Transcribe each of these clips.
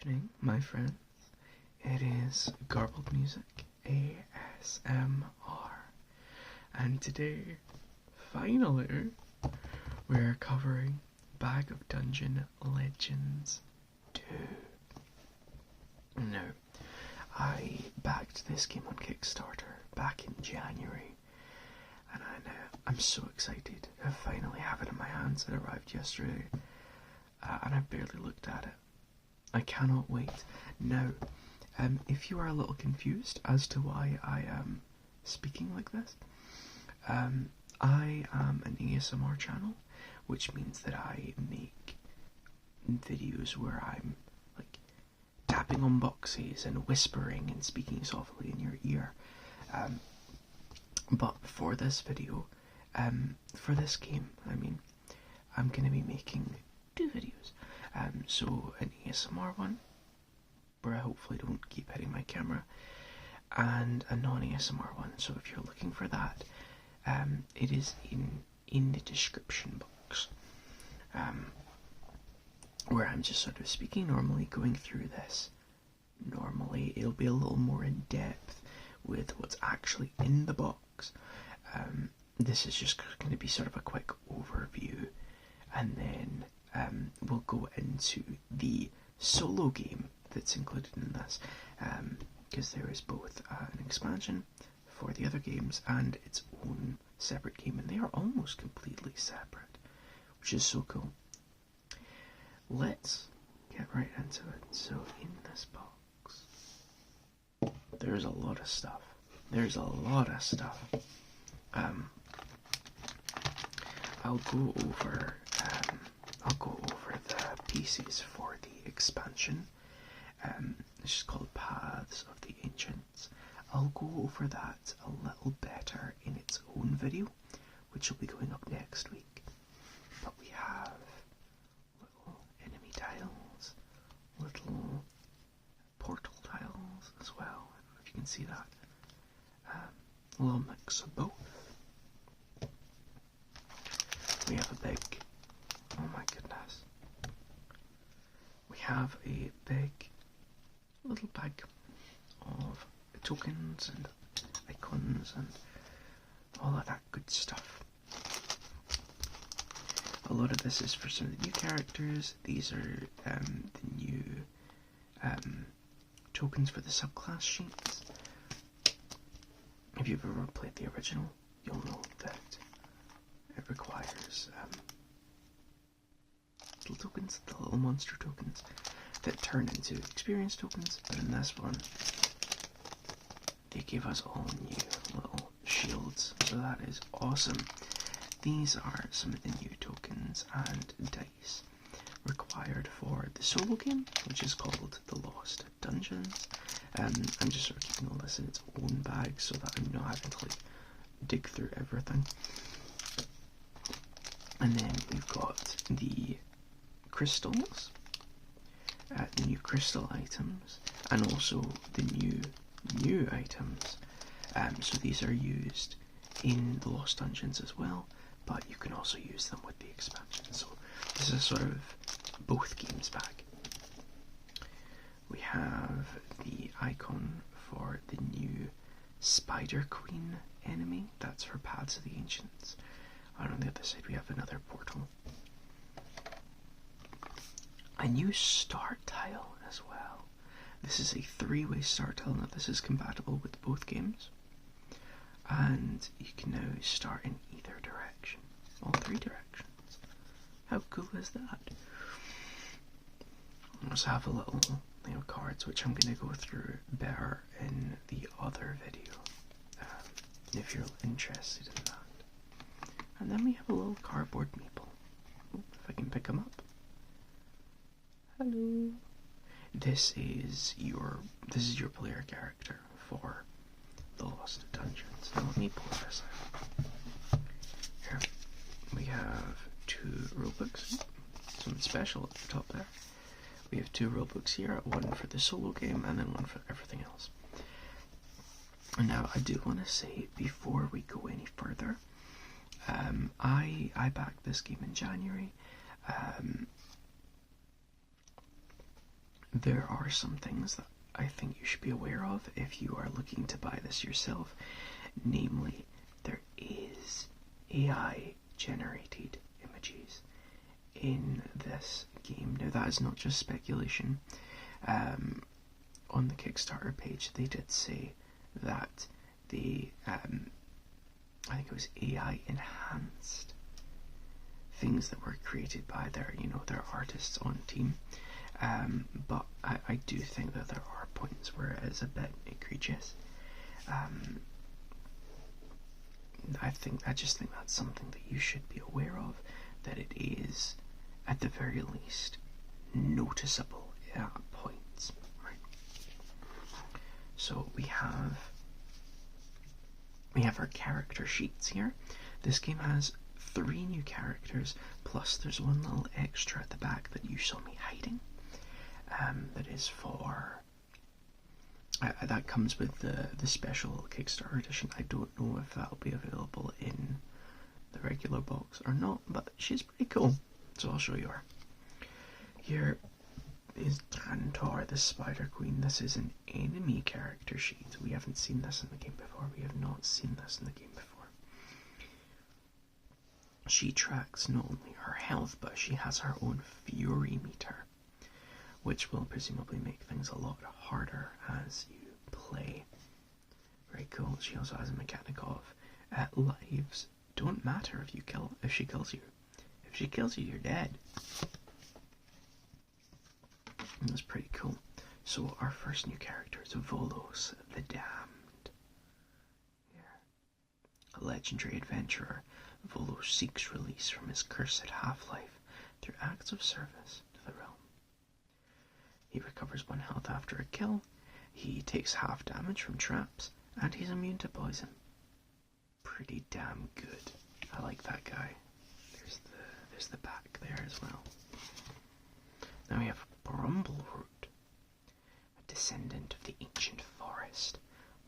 evening, my friends. It is GarbledMusic ASMR, and today, finally, we're covering Bag of Dungeon Legends 2. Now, I backed this game on Kickstarter back in January, and I'm so excited to finally have it in my hands. It arrived yesterday, and I've barely looked at it. I cannot wait. Now, if you are a little confused as to why I am speaking like this, I am an ASMR channel, which means that I make videos where I'm like tapping on boxes and whispering and speaking softly in your ear. But for this video, for this game, I'm going to be making two videos. So an ASMR one, where I hopefully don't keep hitting my camera, and a non-ASMR one. So if you're looking for that, it is in the description box, where I'm just sort of speaking normally, going through this normally. It'll be a little more in depth with what's actually in the box. This is just going to be sort of a quick overview, and then we'll go into the solo game that's included in this, because there is both an expansion for the other games and its own separate game, and they are almost completely separate, which is so cool. Let's get right into it. So in this box, there's a lot of stuff. I'll go over the pieces for the expansion. This is called Paths of the Ancients. I'll go over that a little better in its own video, which will be going up next week. But we have little enemy tiles, little portal tiles as well. I don't know if you can see that. A little mix of both. We have a big, oh my goodness. We have a big little bag of tokens and icons and all of that good stuff. A lot of this is for some of the new characters. These are the new tokens for the subclass sheets. If you've ever played the original, you'll know that it requires little tokens, the little monster tokens, that turn into experience tokens. But in this one, they give us all new little shields, so that is awesome. These are some of the new tokens and dice required for the solo game, which is called The Lost Dungeons. I'm just sort of keeping all this in its own bag so that I'm not having to like dig through everything. And then we've got the crystals, the new crystal items, and also the new items. So these are used in the Lost Dungeons as well, but you can also use them with the expansion. So this is sort of both games back. We have the icon for the new Spider Queen enemy. That's for Paths of the Ancients. And on the other side we have another portal. A new start tile as well. This is a 3-way start tile. Now this is compatible with both games, and you can now start in either direction, all 3 directions. How cool is that? We also have a little cards, which I'm going to go through better in the other video, if you're interested in that. And then we have a little cardboard meeple. If I can pick them up. Hello. This is your player character for the Lost Dungeons. Now let me pull this out. Here we have 2 rulebooks. Something special at the top there. We have 2 rulebooks here, one for the solo game and then one for everything else. And now I do want to say, before we go any further, I backed this game in January. there are some things that I think you should be aware of if you are looking to buy this yourself. Namely, there is AI generated images in this game. Now that is not just speculation. On the Kickstarter page they did say that they, I think it was AI enhanced things that were created by their, their artists on team. But I do think that there are points where it is a bit egregious. I just think that's something that you should be aware of, that it is, at the very least, noticeable at points. Right? So we have our character sheets here. This game has 3 new characters, plus there's one little extra at the back that you saw me hiding. That is for... that comes with the special Kickstarter edition. I don't know if that'll be available in the regular box or not, but she's pretty cool, so I'll show you her. Here is Tantor, the Spider Queen. This is an enemy character sheet. We haven't seen this in the game before. We have not seen this in the game before. She tracks not only her health, but she has her own fury meter, which will presumably make things a lot harder as you play. Very cool. She also has a mechanic of lives don't matter if she kills you. If she kills you, you're dead. And that's pretty cool. So our first new character is Volos the Damned. Yeah. A legendary adventurer, Volos seeks release from his cursed half-life through acts of service to the realm. He recovers 1 health after a kill, he takes half damage from traps, and he's immune to poison. Pretty damn good. I like that guy. There's the back there as well. Now we have Brumbleroot, a descendant of the ancient forest.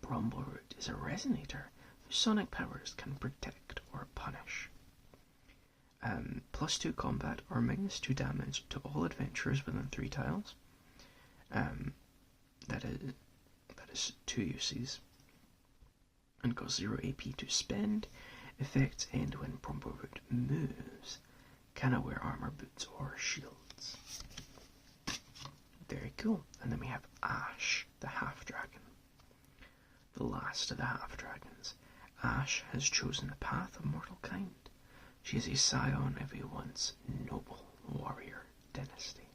Brumbleroot is a resonator whose sonic powers can protect or punish. +2 combat or -2 damage to all adventurers within 3 tiles. That is 2 uses. And got 0 AP to spend. Effects end when Brumbleroot moves. Cannot wear armor, boots, or shields. Very cool. And then we have Ash, the half-dragon. The last of the half-dragons. Ash has chosen the path of mortal kind. She is a scion of a once noble warrior dynasty.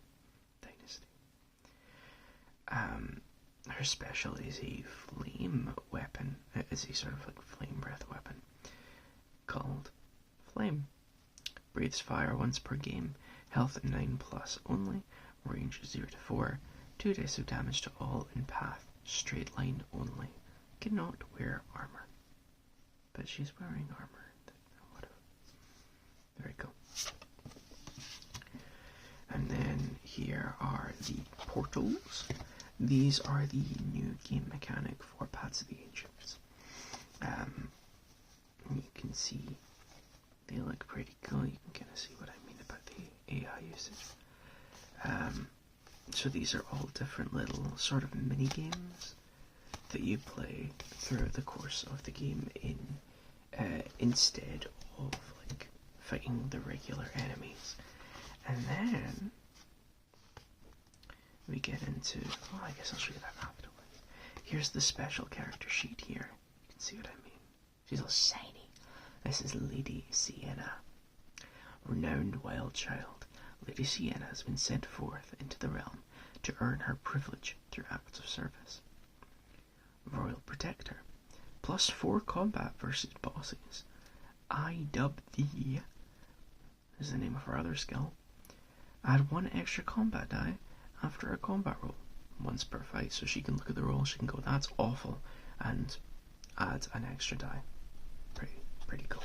Her special is a flame weapon. It is a sort of like flame breath weapon called Flame. Breathes fire once per game. Health 9+ only. Range 0 to 4. 2 dice of damage to all in path. Straight line only. Cannot wear armor. But she's wearing armor. Whatever. Very cool. And then here are the portals. These are the new game mechanic for Paths of the Ancients. You can see they look pretty cool. You can kind of see what I mean about the AI usage. So these are all different little sort of mini games that you play throughout the course of the game instead of like fighting the regular enemies. And then we get into, well, I guess I'll show you that afterwards. Here's the special character sheet here. You can see what I mean. She's all shiny. This is Lady Sienna. Renowned wild child, Lady Sienna has been sent forth into the realm to earn her privilege through acts of service. Royal Protector. +4 combat versus bosses. IWD is the name of her other skill. Add 1 extra combat die after a combat roll, once per fight, so she can look at the roll, she can go, that's awful, and add an extra die. Pretty cool.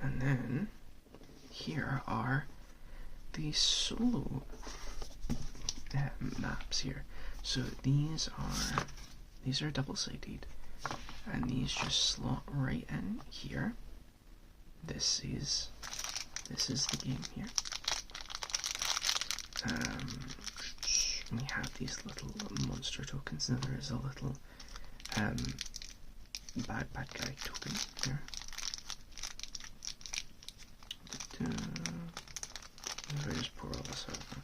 And then here are the solo maps here. So these are double-sided, and these just slot right in here. This is the game here. these little monster tokens. Now there is a little bad guy token here. If I just pour all this over.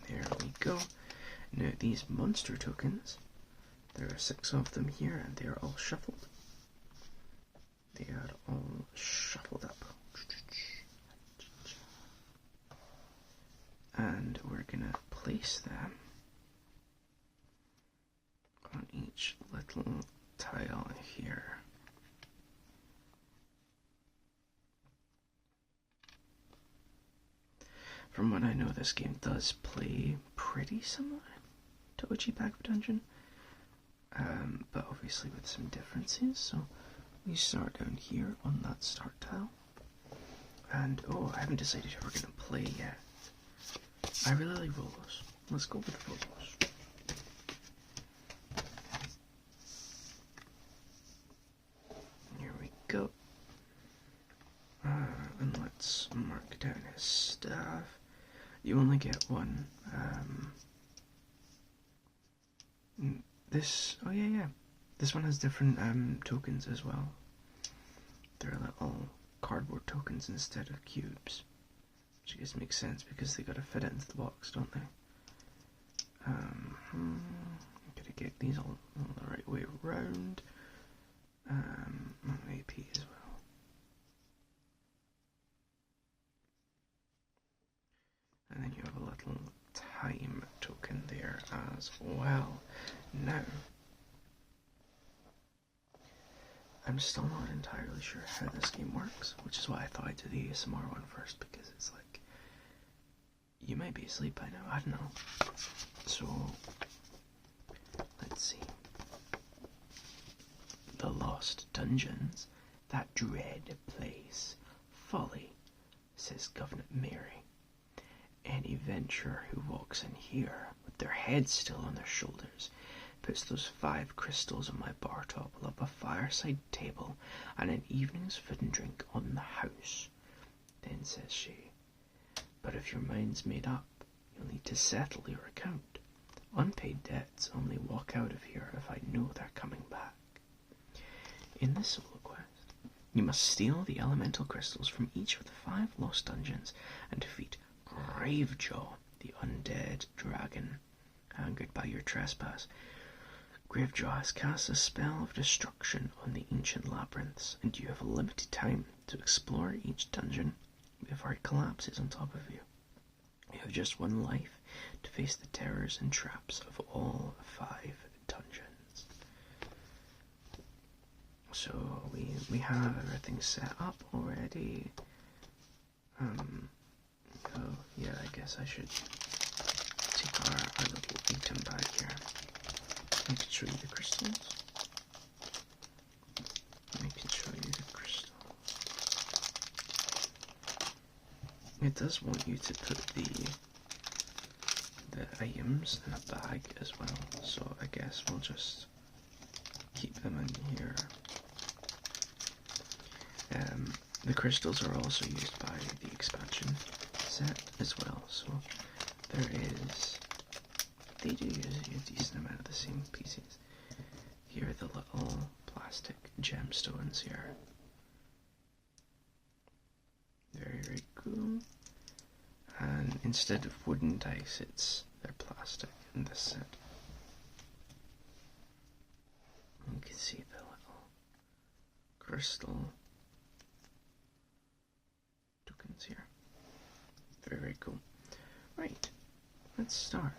There we go. Now these monster tokens, there are 6 of them here, and they are all shuffled. They are all shuffled up. And we're gonna place them on each little tile here. From what I know, this game does play pretty similar to OG Pack Dungeon, but obviously with some differences. So we start down here on that start tile, and oh, I haven't decided who we're going to play yet. I really like Volos. Let's go with Volos. Here we go. And let's mark down his staff. You only get one. Oh yeah. This one has different tokens as well. They're little cardboard tokens instead of cubes. Which I guess makes sense because they gotta fit it into the box, don't they? Gotta get these all the right way around. AP as well. And then you have a little time token there as well. Now, I'm still not entirely sure how this game works, which is why I thought I'd do the ASMR one first, because it's like, you might be asleep by now, I don't know. So, let's see. The Lost Dungeons, that dread place. Folly, says Governor Mary. Any venturer who walks in here, with their heads still on their shoulders, puts those 5 crystals on my bar top, will have a fireside table and an evening's food and drink on the house. Then says she, but if your mind's made up, you'll need to settle your account. Unpaid debts only walk out of here if I know they're coming back. In this solo quest, you must steal the elemental crystals from each of the 5 lost dungeons and defeat Gravejaw, the undead dragon, angered by your trespass. Gravejaw has cast a spell of destruction on the ancient labyrinths, and you have a limited time to explore each dungeon before it collapses on top of you. You have just 1 life to face the terrors and traps of all 5 dungeons. So we have everything set up already. Oh yeah, I guess I should take our little item bag here. I can show you the crystals. It does want you to put the items in a bag as well, so I guess we'll just keep them in here. The crystals are also used by the expansion set as well, so they do use a decent amount of the same pieces. Here are the little plastic gemstones here. Very, very cool. And instead of wooden dice, they're plastic in this set. You can see the little crystal tokens here. Very, very cool. Right, let's start.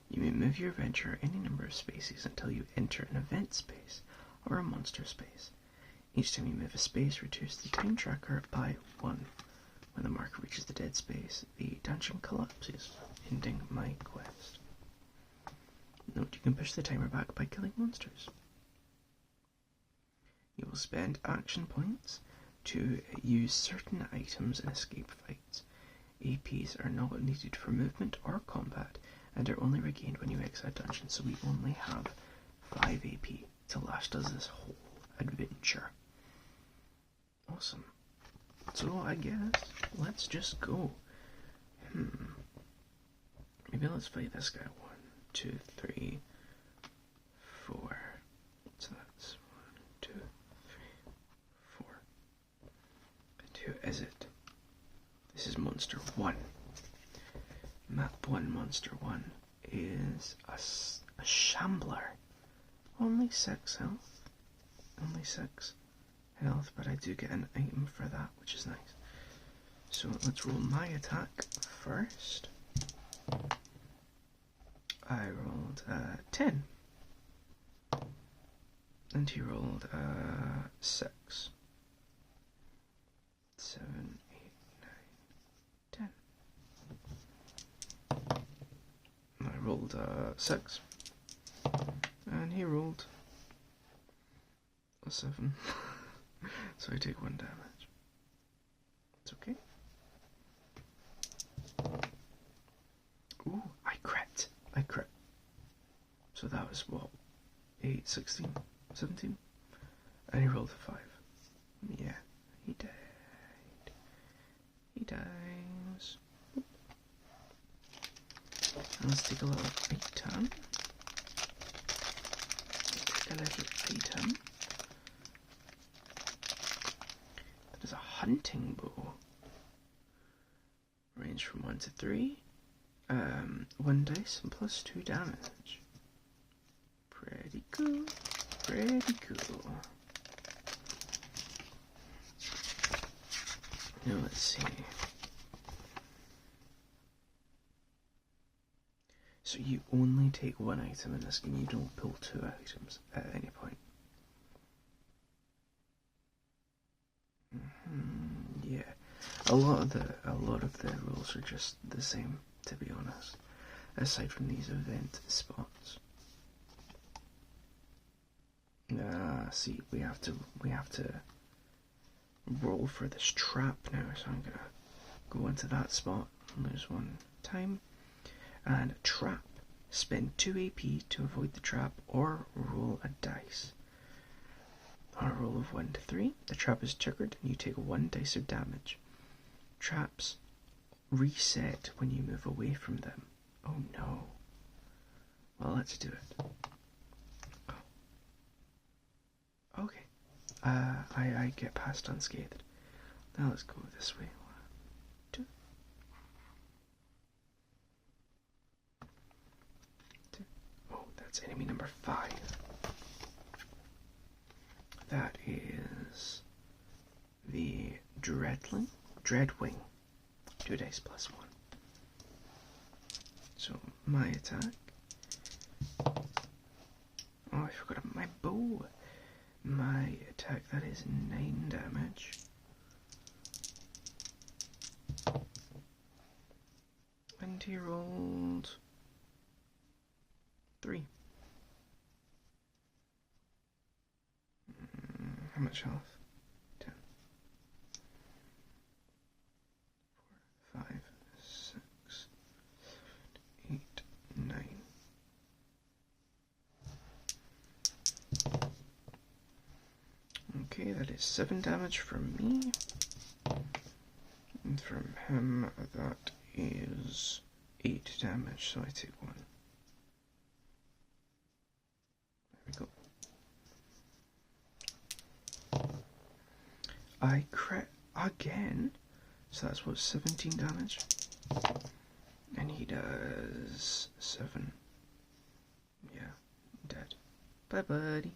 You may move your adventure any number of spaces until you enter an event space or a monster space. Each time you move a space, reduce the time tracker by 1. When the marker reaches the dead space, the dungeon collapses, ending my quest. Note you can push the timer back by killing monsters. You will spend action points to use certain items in escape fights. APs are not needed for movement or combat and are only regained when you exit a dungeon, so we only have 5 AP to last us this whole adventure. Awesome. auto, I guess. Let's just go. Maybe let's fight this guy. 1, 2, 3, 4. So that's 1, 2, 3, 4. And who is it? This is Monster 1. Map 1, Monster 1 is a Shambler. Only 6 health. Only 6 health, but I do get an item for that, which is nice. So let's roll my attack first. I rolled 10. And he rolled 6. 7, 8, 9, 10. I rolled 6. And he rolled a 7. So I take 1 damage. It's okay. Ooh, I crit. I crit. So that was what? 8, 16, 17? And he rolled a 5. Yeah, he died. He dies. And let's take a little item. Take a little item. That is a hunting bow. Range from 1 to 3. 1 dice and plus 2 damage. Pretty cool. Pretty cool. Now let's see. So you only take 1 item in this game. You don't pull 2 items at any point. Yeah, a lot of the rules are just the same, to be honest. Aside from these event spots. See, we have to roll for this trap now, so I'm gonna go into that spot and lose 1 time. And trap. Spend 2 AP to avoid the trap or roll a dice. On a roll of 1 to 3, the trap is triggered and you take 1 dice of damage. Traps reset when you move away from them. Oh no. Well, let's do it. Oh. Okay. I get past unscathed. Now let's go this way. 1, 2. 2. Oh, that's enemy number 5. That is the Dreadwing. 2 dice plus 1. So my attack. Oh, I forgot my bow. My attack, that is 9 damage. And he rolled 3. How much health? 10. 4, 5, 6, 7, 8, 9. Okay, that is 7 damage from me. And from him, that is 8 damage, so I take 1. There we go. I crit again, so that's what, 17 damage. And he does 7. Yeah, dead. Bye, buddy.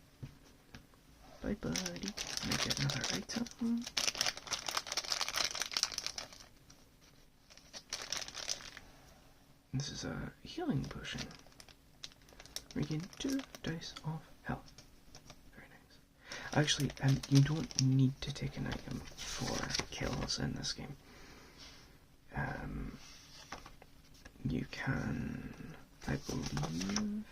Bye, buddy. Let me get another item. This is a healing potion. Regain 2 dice of health. Very nice. Actually, you don't need to take an item for kills in this game. You can, I believe.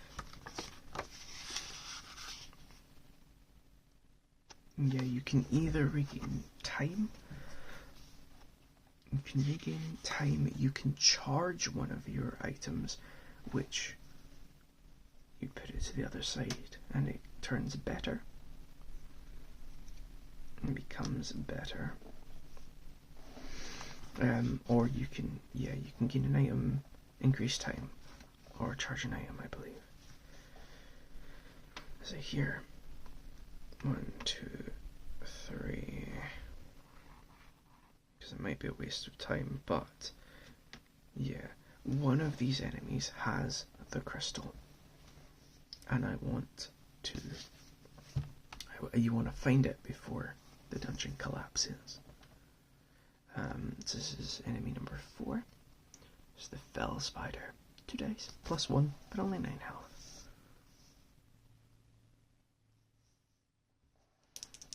Yeah, you can either regain time. You can regain time. You can charge one of your items, which you put it to the other side, and it turns better. It becomes better. Or you can, yeah, you can gain an item, increase time, or charge an item, I believe. So here, 1, 2, 3, because it might be a waste of time, but yeah, one of these enemies has the crystal, and I want to, you want to find it before the dungeon collapses. This is enemy number 4. It's the fell spider. 2 dice, +1, but only 9 health.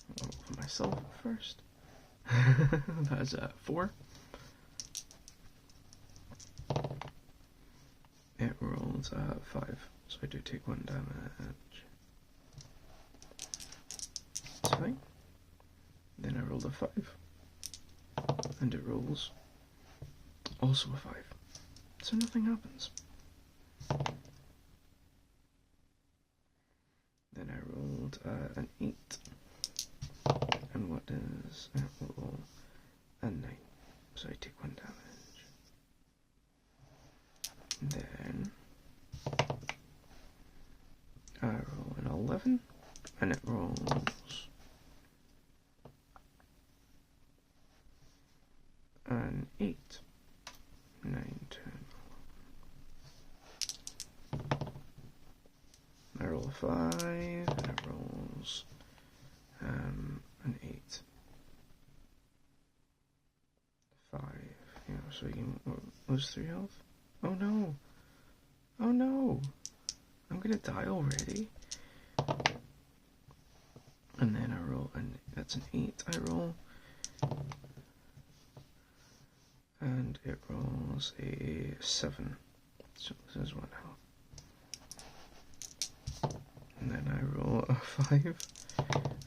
I'll roll for myself first. That's 4. It rolls 5, so I do take 1 damage. That's fine. Then I rolled a 5. And it rolls also a 5. So nothing happens. Then I rolled an 8. And what is it? Roll a 9. So I take 1 damage. Then I roll an 11. And it rolls an 8, 9, 10. I roll a 5, and it rolls an 8, 5. Yeah, so you can lose 3 health. Oh no! Oh no! I'm gonna die already. And then I roll, and that's an 8. I roll. And it rolls a 7, so this is 1 health. And then I roll a 5,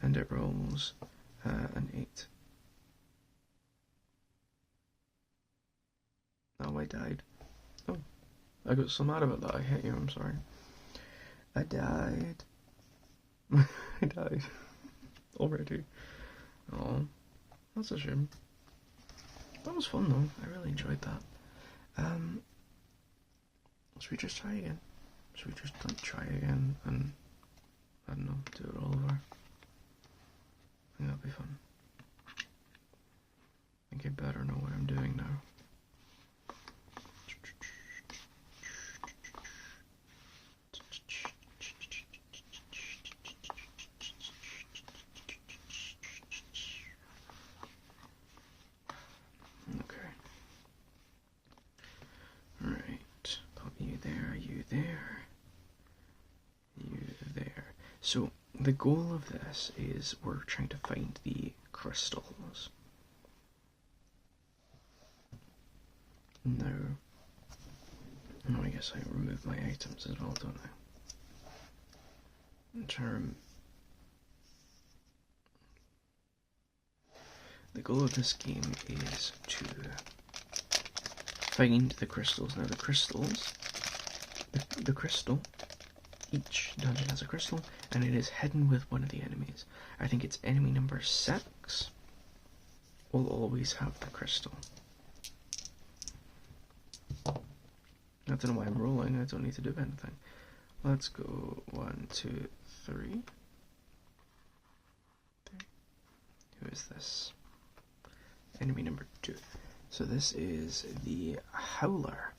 and it rolls an 8. Oh, I died. Oh, I got so mad about that I hit you, I'm sorry. I died. I died. Already. Oh, that's a shame. That was fun though, I really enjoyed that. Should we just try again? Should we just try again and, I don't know, do it all over? I think that'd be fun. I think I better know what I'm doing now. So the goal of this is we're trying to find the crystals. Now, I guess I remove my items as well, don't I? The goal of this game is to find the crystals. Now the crystals, the crystal, each dungeon has a crystal, and it is hidden with one of the enemies. I think it's enemy number 6 will always have the crystal. I don't know why I'm rolling, I don't need to do anything. Let's go 1, 2, 3. Who is this? Enemy number 2. So this is the Howler.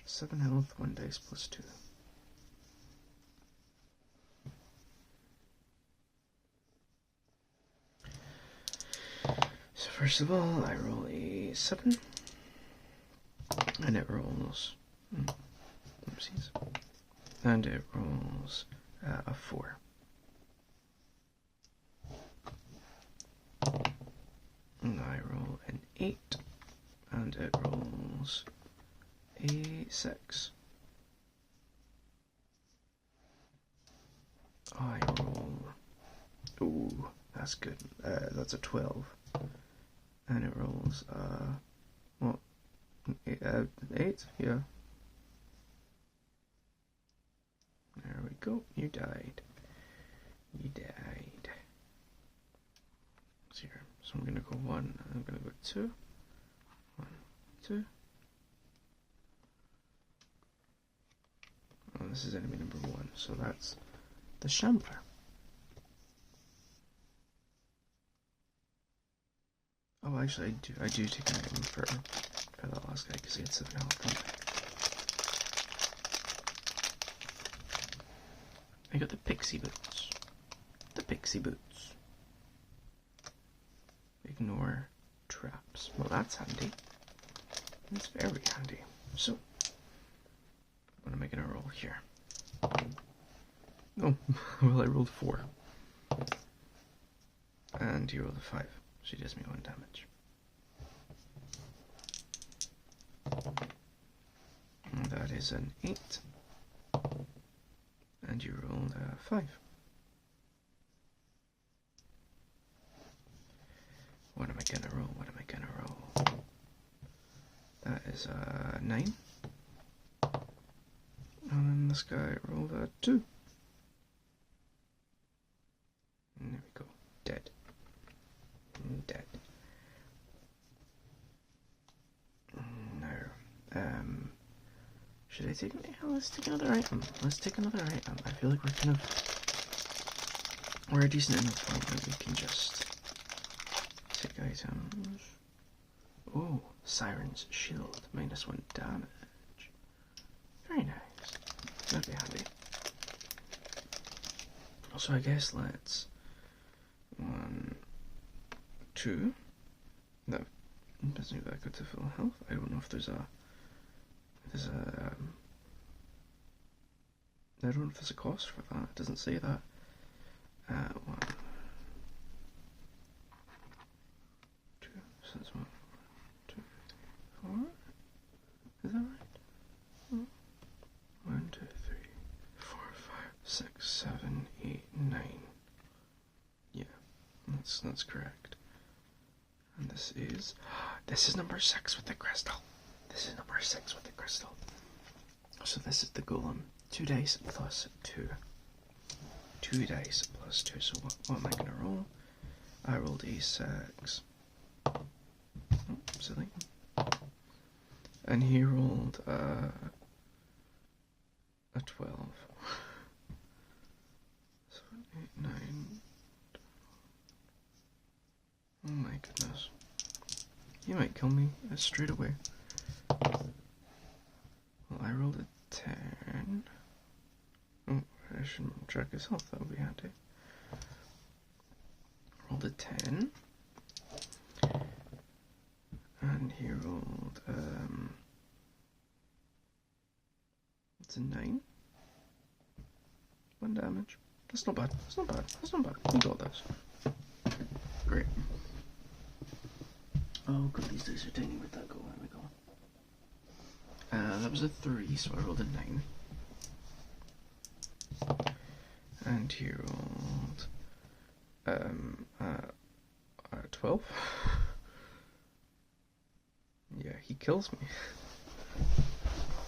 7 health, 1 dice +2. So first of all, I roll a 7, and it rolls, oopsies, and it rolls a 4. And I roll an 8, and it rolls a 6. I roll, ooh, that's good, that's a 12. And it rolls, what, 8? Yeah. There we go, you died. You died. Let's see here. So I'm gonna go 1, I'm gonna go 2. 1, 2. Oh, this is enemy number 1, so that's the Shambler. Oh, actually, I do take an item for that last guy because he had 7 health. I got the pixie boots. The pixie boots. Ignore traps. Well, that's handy. That's very handy. So, what am I gonna roll here? Oh, well, I rolled 4. And he rolled a 5. She does me 1 damage. And that is an 8. And you rolled a 5. What am I gonna roll? What am I gonna roll? That is a 9. And then this guy rolled a 2. And there we go. Dead. Dead. Now, should I take? Let's take another item. Let's take another item. I feel like we're a decent enough form where we can just take items. Oh, Siren's Shield, -1 damage. Very nice. That'd be handy. So I guess let's 1, 2. No, doesn't do that good to full health. I don't know if there's a I don't know if there's a cost for that. It doesn't say that. 1, 2. So that's 1, 2, 3, 4. Is that right? 1, 2, 3, 4, 5, 6, 7, 8, 9. Yeah, that's correct. And this is number 6 with the crystal. This is number 6 with the crystal. So this is the golem. 2 dice plus 2. 2 dice plus 2. So what am I gonna roll? I rolled a 6. Oh, silly. And he rolled a 12. 7, 8, 9. Oh my goodness. He might kill me straight away. Well, I rolled a 10. Oh, I should check his health, that would be handy. Rolled a 10. And he rolled, it's a 9. 1 damage. That's not bad. That's not bad. That's not bad. We got this. Great. Oh god, these dice are tiny. Where'd that go? There we go. That was a 3, so I rolled a 9. And he rolled a 12. Yeah, he kills me.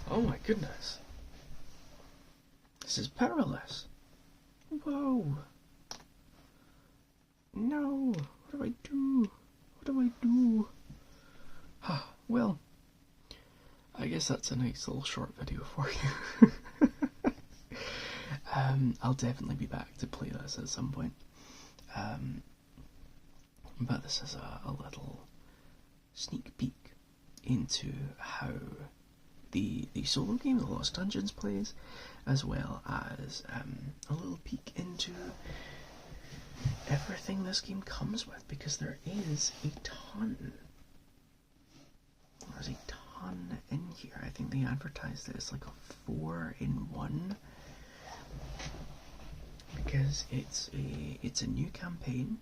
Oh my goodness. This is perilous. Whoa. No. What do I do? What do I do? Well, I guess that's a nice little short video for you. I'll definitely be back to play this at some point. But this is a little sneak peek into how the solo game, The Lost Dungeons, plays, as well as a little peek into everything this game comes with, because there is a ton. There's a ton in here. I think they advertised it as like a 4-in-1, because it's a new campaign.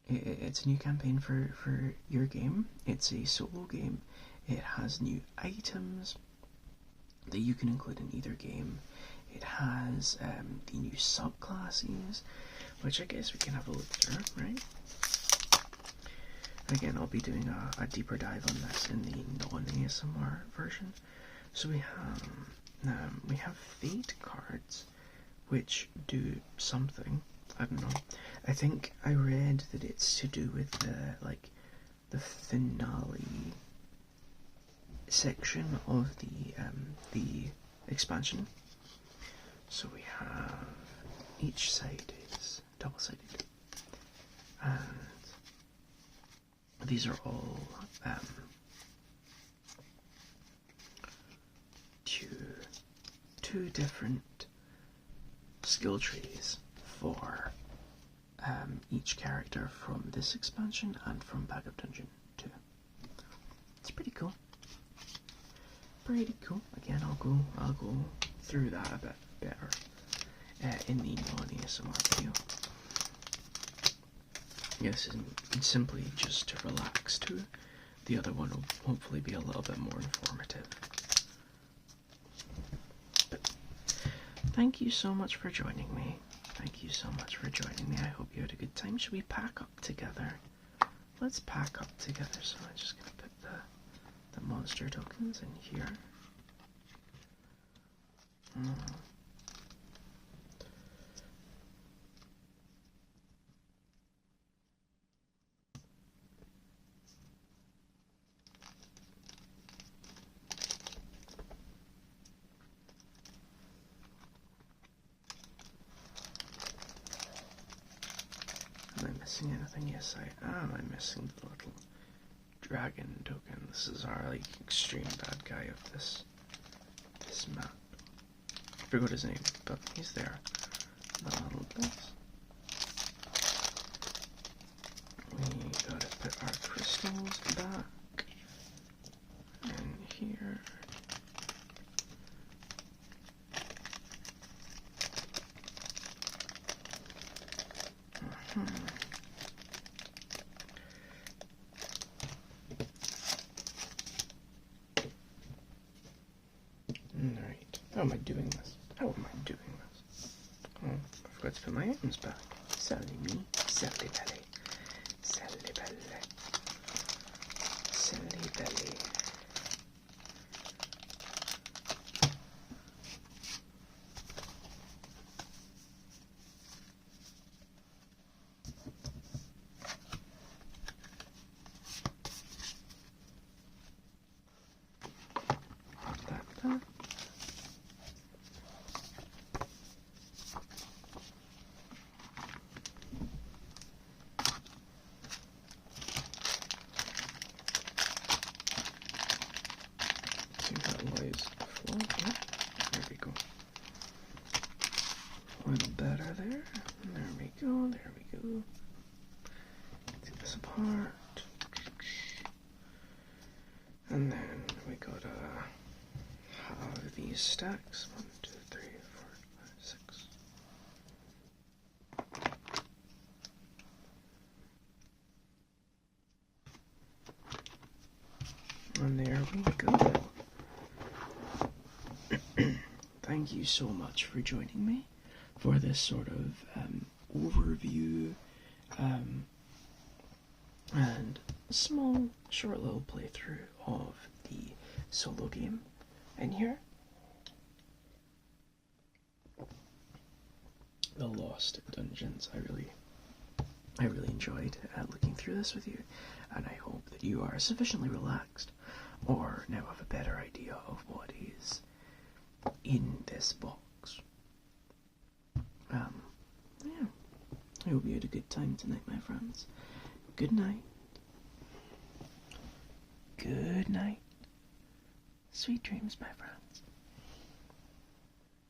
It's a new campaign for your game. It's a solo game. It has new items that you can include in either game. It has the new subclasses, which I guess we can have a look through, right? Again, I'll be doing a deeper dive on this in the non-ASMR version. So we have fate cards, which do something. I don't know. I think I read that it's to do with the the finale section of the expansion. So we have each side is double-sided, and these are all two different skill trees for each character from this expansion and from Bag of Dungeon 2. It's pretty cool. Pretty cool. Again, I'll go through that a bit better in the non-ASMR video. This is simply just to relax to. The other one will hopefully be a little bit more informative. But thank you so much for joining me. Thank you so much for joining me. I hope you had a good time. Should we pack up together? Let's pack up together. So I'm just going to put the monster tokens in here. Am I missing anything? Yes, I am. I'm missing the little dragon token. This is our like extreme bad guy of this map. I forgot his name, but he's there. The little bits. We gotta put our crystals back in here. Alright, how am I doing this? How am I doing this? Oh, I forgot to put my items back. Silly me. Silly belly. Silly belly. Silly belly. See how it lays flow here. There we go. A little better there. There we go. There we go. Take this apart. And then we gotta have these stacks. 1, 2, 3, 4, 5, 6. And there we go. Thank you so much for joining me for this sort of overview and small, short little playthrough of the solo game in here. The Lost Dungeons. I really enjoyed looking through this with you, and I hope that you are sufficiently relaxed or now have a better idea of what is in this box. Yeah. I hope you had a good time tonight, my friends. Good night. Good night. Sweet dreams, my friends.